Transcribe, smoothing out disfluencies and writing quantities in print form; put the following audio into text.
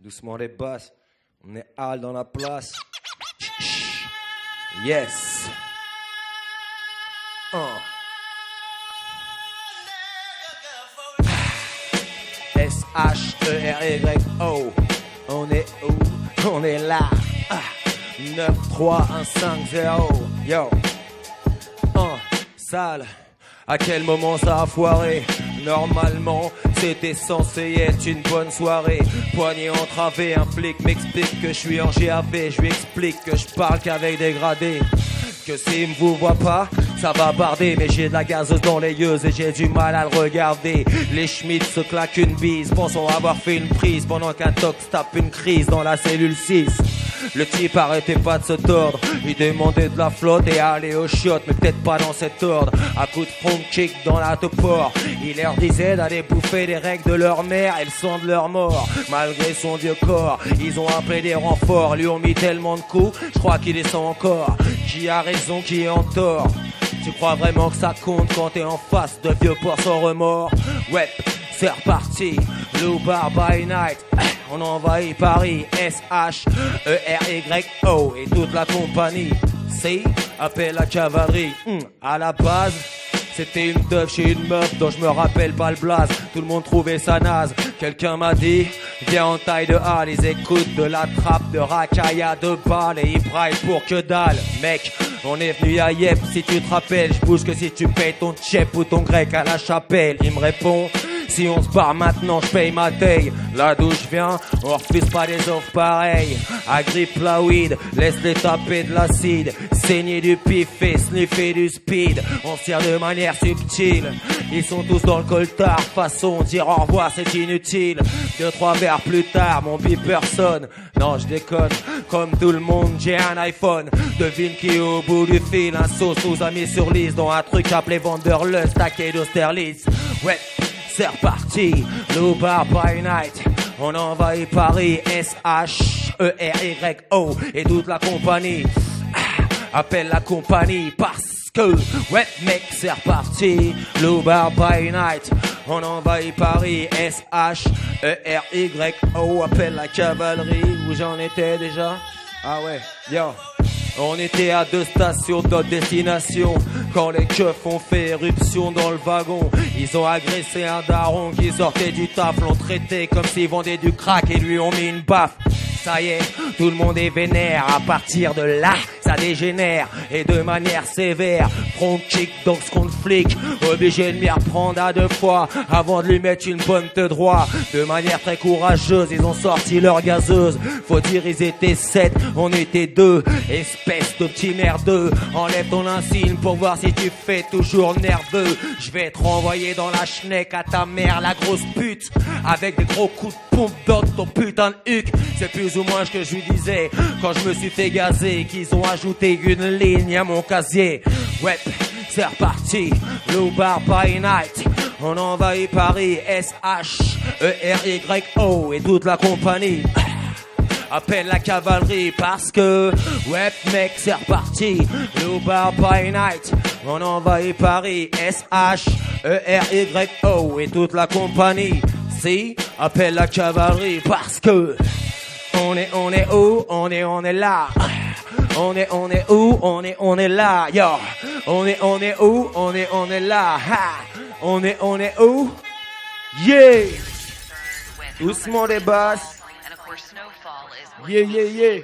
Doucement les basses. On est Al dans la place. Yes. S-H-E-R-Y-O. On est où? On est là. 9, 3, 1, 5, 0. Yo. Sale. À quel moment ça a foiré? Normalement, c'était censé être une bonne soirée. Poignée entravée, un flic m'explique que je suis en GAV. Je lui explique que je parle qu'avec des gradés. Que s'il me vous voit pas, ça va barder. Mais j'ai de la gazeuse dans les yeux et j'ai du mal à le regarder. Les Schmitt se claquent une bise, pensant avoir fait une prise pendant qu'un tox tape une crise dans la cellule 6. Le type arrêtait pas de se tordre. Il demandait de la flotte et aller au shot, mais peut-être pas dans cet ordre. À coup de front kick dans la topor, il leur disait d'aller bouffer les règles de leur mère et le sang de leur mort. Malgré son vieux corps, ils ont appelé des renforts. Lui ont mis tellement de coups, je crois qu'il les sent encore. Qui a raison, qui est en tort? Tu crois vraiment que ça compte quand t'es en face de vieux porcs sans remords? Ouais, c'est reparti. Blue Bar by Night. On envahit Paris, S-H-E-R-Y-O et toute la compagnie. C, appelle la cavalerie. À la base, c'était une teuf chez une meuf dont je me rappelle pas le blaze. Tout le monde trouvait ça naze. Quelqu'un m'a dit, viens en taille de halle. Ils écoutent de la trappe, de racaille à 2 balles et ils braillent pour que dalle. Mec, on est venu à Yep, si tu te rappelles. Je bouge que si tu payes ton tchèp ou ton grec à la chapelle. Il me répond, si on se barre maintenant, je paye ma taille. Là d'où je viens, on refuse pas des offres pareilles. Agrippe la weed, laisse-les taper de l'acide. Saigner du pif et sniffer du speed. On se tire de manière subtile. Ils sont tous dans le coltard, façon dire au revoir c'est inutile. 2-3 verres plus tard, mon beeper sonne. Non je déconne, comme tout le monde j'ai un iPhone. Devine qui est au bout du fil. Un sauce nous a mis sur liste dans un truc appelé Vanderlust, taquet d'Austerlitz. Ouais, c'est reparti, Blue Bar by Night. On envahit Paris, S-H-E-R-Y-O et toute la compagnie. Appelle la compagnie parce que, ouais mec, c'est reparti, Blue Bar by Night. On envahit Paris, S-H-E-R-Y-O. Appelle la cavalerie, où j'en étais déjà? Ah ouais, yo. On était à 2 stations de notre destination quand les keufs ont fait éruption dans le wagon. Ils ont agressé un daron qui sortait du taf, l'ont traité comme s'ils vendaient du crack et lui ont mis une baffe. Ça y est, tout le monde est vénère. À partir de là, ça dégénère et de manière sévère. Front kick dans ce qu'on flic, obligé de m'y reprendre à 2 fois avant de lui mettre une bonne te droit. De manière très courageuse, ils ont sorti leur gazeuse. Faut dire ils étaient 7, on était 2. Espèce de petit merdeux, enlève ton insigne pour voir si tu fais toujours nerveux. Je vais te renvoyer dans la schneck à ta mère, la grosse pute, avec des gros coups de pompe dans ton putain de huc. C'est plus ou moins ce que je lui disais quand je me suis fait gazer, qu'ils ont ajouté une ligne à mon casier. Ouais, c'est reparti, Blue Bar by Night. On envahit Paris, S-H-E-R-Y-O et toute la compagnie. Appelle la cavalerie parce que, ouais mec, c'est reparti, Blue Bar by Night. On envahit Paris, S-H-E-R-Y-O et toute la compagnie. Si, appelle la cavalerie parce que on est où? On est là. On est où? On est là. Yo. On est où? On est là. Ha. On est où? Yeah. Doucement les basses. Yeah.